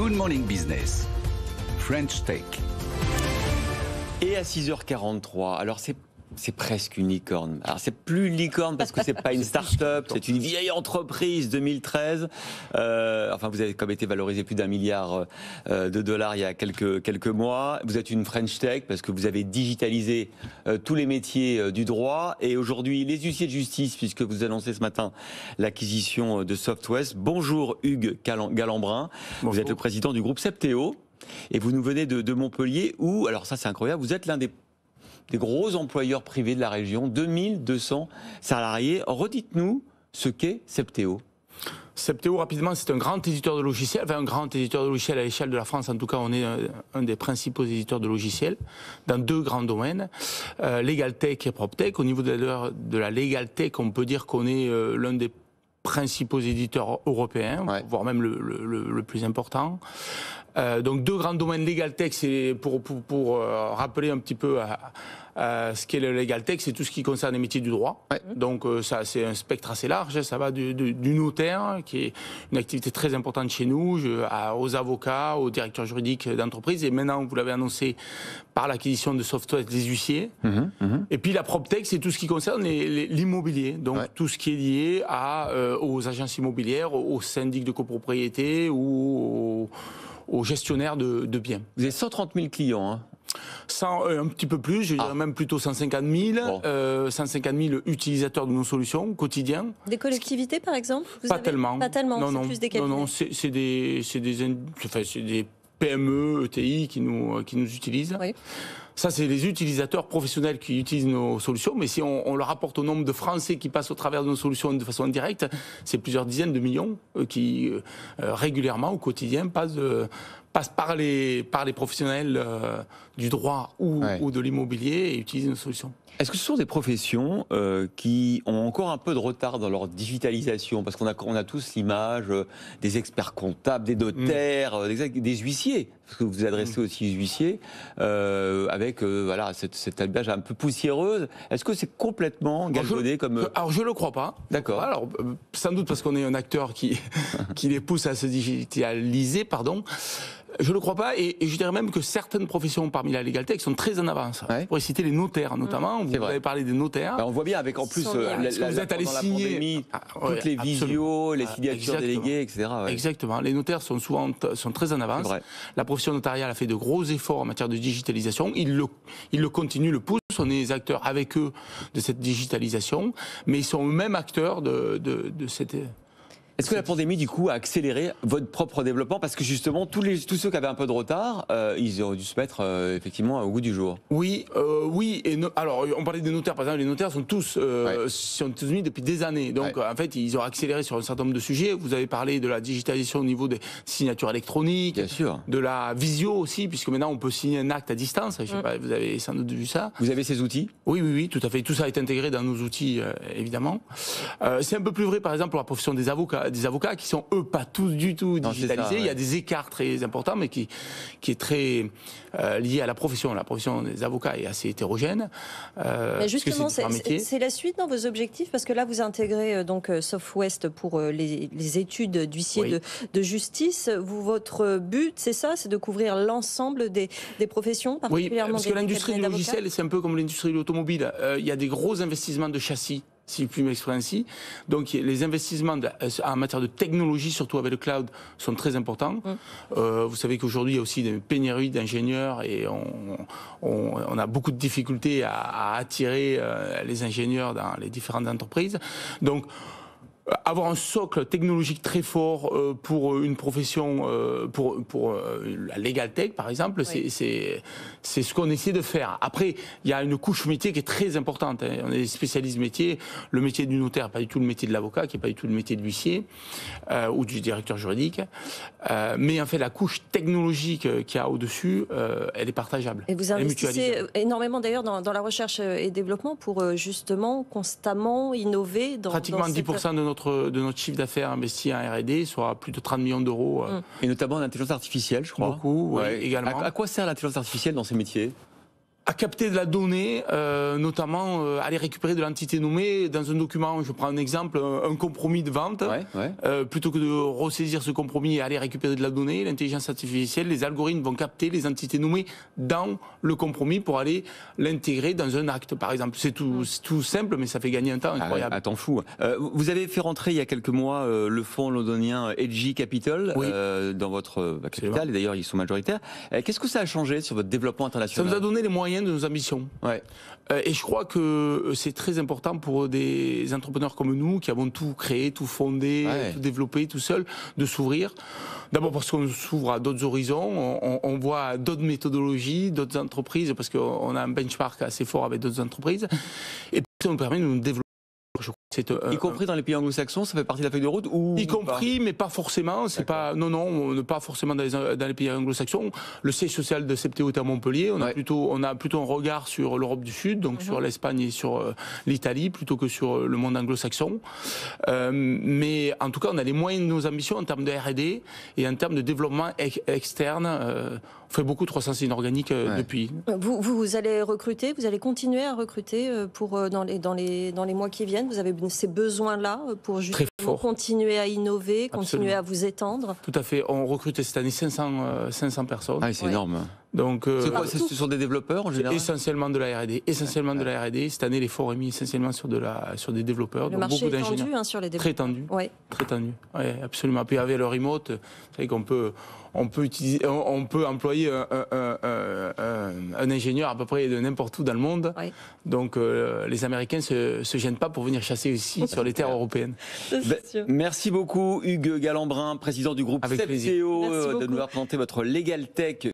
Good Morning Business, French Tech. Et à 6h43, alors c'est presque une licorne. Alors c'est plus une licorne parce que c'est pas une start-up, c'est une vieille entreprise 2013. Enfin, vous avez comme été valorisé plus d'1 milliard de dollars il y a quelques mois. Vous êtes une French Tech parce que vous avez digitalisé tous les métiers du droit. Et aujourd'hui, les huissiers de justice, puisque vous annoncez ce matin l'acquisition de SoftWest. Bonjour Hugues Galambrin. Bonjour. Vous êtes le président du groupe Septéo. Et vous nous venez de Montpellier où, alors ça c'est incroyable, vous êtes l'un des gros employeurs privés de la région, 2200 salariés. Redites-nous ce qu'est Septéo. Septéo, rapidement, c'est un grand éditeur de logiciels, enfin un grand éditeur de logiciels à l'échelle de la France. En tout cas, on est un des principaux éditeurs de logiciels dans deux grands domaines, Legal Tech et PropTech. Au niveau de la Legal Tech, on peut dire qu'on est l'un des principaux éditeurs européens, ouais, voire même le plus important. Donc deux grands domaines Legal Tech, c'est pour rappeler un petit peu ce qu'est le Legal Tech, c'est tout ce qui concerne les métiers du droit. Ouais. Donc ça, c'est un spectre assez large. Ça va du notaire, qui est une activité très importante chez nous, aux avocats, aux directeurs juridiques d'entreprise. Et maintenant, vous l'avez annoncé par l'acquisition de SoftWest, les huissiers. Et puis la PropTech, c'est tout ce qui concerne l'immobilier. Donc ouais, tout ce qui est lié aux agences immobilières, aux syndics de copropriété ou aux gestionnaires de biens. Vous avez 130 000 clients, hein? Un petit peu plus, je dirais même plutôt 150 000, 150 000 utilisateurs de nos solutions quotidiens. Des collectivités par exemple? Pas tellement. Pas tellement, c'est plus des cabinets. Non, c'est des PME, ETI qui nous utilisent. Oui. Ça, c'est les utilisateurs professionnels qui utilisent nos solutions, mais si on le rapporte au nombre de Français qui passent au travers de nos solutions de façon indirecte, c'est plusieurs dizaines de millions qui régulièrement, au quotidien, passent par les professionnels du droit ou de l'immobilier et utilisent nos solutions. Est-ce que ce sont des professions qui ont encore un peu de retard dans leur digitalisation? Parce qu'on a tous l'image des experts comptables, des notaires, des huissiers, parce que vous vous adressez aussi aux huissiers, avec voilà, cette image un peu poussiéreuse. Est-ce que c'est complètement galvaudé comme... Alors je ne le crois pas. D'accord. Alors sans doute parce qu'on est un acteur qui les pousse à se digitaliser, pardon. Je ne le crois pas, et je dirais même que certaines professions parmi la Legal Tech sont très en avance. Ouais. Je pourrais citer les notaires notamment, vous avez parlé des notaires. On voit bien avec en plus pendant la pandémie, toutes les visios, les signatures déléguées, etc. Ouais. Exactement, les notaires sont très en avance. La profession notariale a fait de gros efforts en matière de digitalisation, ils le continuent, le poussent, on est les acteurs avec eux de cette digitalisation, mais ils sont eux-mêmes acteurs de cette... Est-ce que la pandémie, du coup, a accéléré votre propre développement? Parce que justement, tous ceux qui avaient un peu de retard, ils auraient dû se mettre effectivement au goût du jour. Oui, alors on parlait des notaires, par exemple, les notaires sont tous mis depuis des années. Donc en fait, ils ont accéléré sur un certain nombre de sujets. Vous avez parlé de la digitalisation au niveau des signatures électroniques, bien sûr, de la visio aussi, puisque maintenant on peut signer un acte à distance. Je sais pas, vous avez sans doute vu ça. Vous avez ces outils? Oui, tout à fait. Tout ça est intégré dans nos outils, évidemment. C'est un peu plus vrai, par exemple, pour la profession des avocats qui sont, eux, pas tous du tout digitalisés. Il y a des écarts très importants, mais qui est très lié à la profession. La profession des avocats est assez hétérogène. Mais justement, c'est la suite dans vos objectifs, parce que là, vous intégrez donc SoftWest pour les études d'huissier de justice. Votre but, c'est ça, c'est de couvrir l'ensemble des professions, particulièrement parce que l'industrie du logiciel, c'est un peu comme l'industrie de l'automobile. Il y a des gros investissements de châssis, si je puis m'exprimer ainsi. Donc les investissements en matière de technologie, surtout avec le cloud, sont très importants. Vous savez qu'aujourd'hui, il y a aussi des pénuries d'ingénieurs et on a beaucoup de difficultés à attirer les ingénieurs dans les différentes entreprises. Donc, avoir un socle technologique très fort pour une profession, pour la Legal Tech par exemple, c'est ce qu'on essaie de faire. Après, il y a une couche métier qui est très importante. On est des spécialistes métiers. Le métier du notaire, pas du tout le métier de l'avocat, qui n'est pas du tout le métier de l'huissier ou du directeur juridique. Mais en fait, la couche technologique qu'il y a au-dessus, elle est partageable. Et vous investissez énormément d'ailleurs dans la recherche et développement pour justement constamment innover. Pratiquement 10% de notre chiffre d'affaires investi en R&D, soit plus de 30 millions d'euros. Et notamment en intelligence artificielle, je crois. Beaucoup, oui, également. À quoi sert l'intelligence artificielle dans ces métiers? à capter de la donnée, notamment aller récupérer de l'entité nommée dans un document. Je prends un exemple, un compromis de vente. Plutôt que de ressaisir ce compromis et aller récupérer de la donnée, l'intelligence artificielle, les algorithmes vont capter les entités nommées dans le compromis pour aller l'intégrer dans un acte, par exemple. C'est tout simple, mais ça fait gagner un temps incroyable. Un temps fou. Vous avez fait rentrer il y a quelques mois le fonds londonien Edgy Capital dans votre capital, et d'ailleurs ils sont majoritaires. Qu'est-ce que ça a changé sur votre développement international? Ça nous a donné les moyens de nos ambitions. Et je crois que c'est très important pour des entrepreneurs comme nous, qui avons tout créé, tout fondé, tout développé tout seul, de s'ouvrir. D'abord parce qu'on s'ouvre à d'autres horizons, on voit d'autres méthodologies, d'autres entreprises, parce qu'on a un benchmark assez fort avec d'autres entreprises. Et puis ça nous permet de nous développer. Y compris dans les pays anglo-saxons, ça fait partie de la feuille de route ou y compris, mais pas forcément. C'est pas pas forcément dans les pays anglo-saxons. Le siège social de Septéo est à Montpellier. On a plutôt un regard sur l'Europe du Sud, donc sur l'Espagne et sur l'Italie, plutôt que sur le monde anglo-saxon. Mais en tout cas, on a les moyens de nos ambitions en termes de R&D et en termes de développement externe. On fait beaucoup de croissance inorganique depuis. Vous allez recruter, vous allez continuer à recruter dans les mois qui viennent. Vous avez ces besoins-là pour justement continuer à innover, continuer à vous étendre. Tout à fait. On recrute cette année 500 personnes. C'est énorme. Donc, ce sont des développeurs en général? Essentiellement de la R&D. Essentiellement de la R&D. Cette année, l'effort est mis essentiellement sur des développeurs. Le marché est tendu sur les développeurs. Très tendu. Très tendu. Absolument. Puis avec le remote, vous savez qu'on peut employer un ingénieur à peu près de n'importe où dans le monde. Donc les Américains se gênent pas pour venir chasser ici sur les terres européennes. Merci beaucoup Hugues Galambrin, président du groupe Septéo, de nous avoir présenté votre Legal Tech.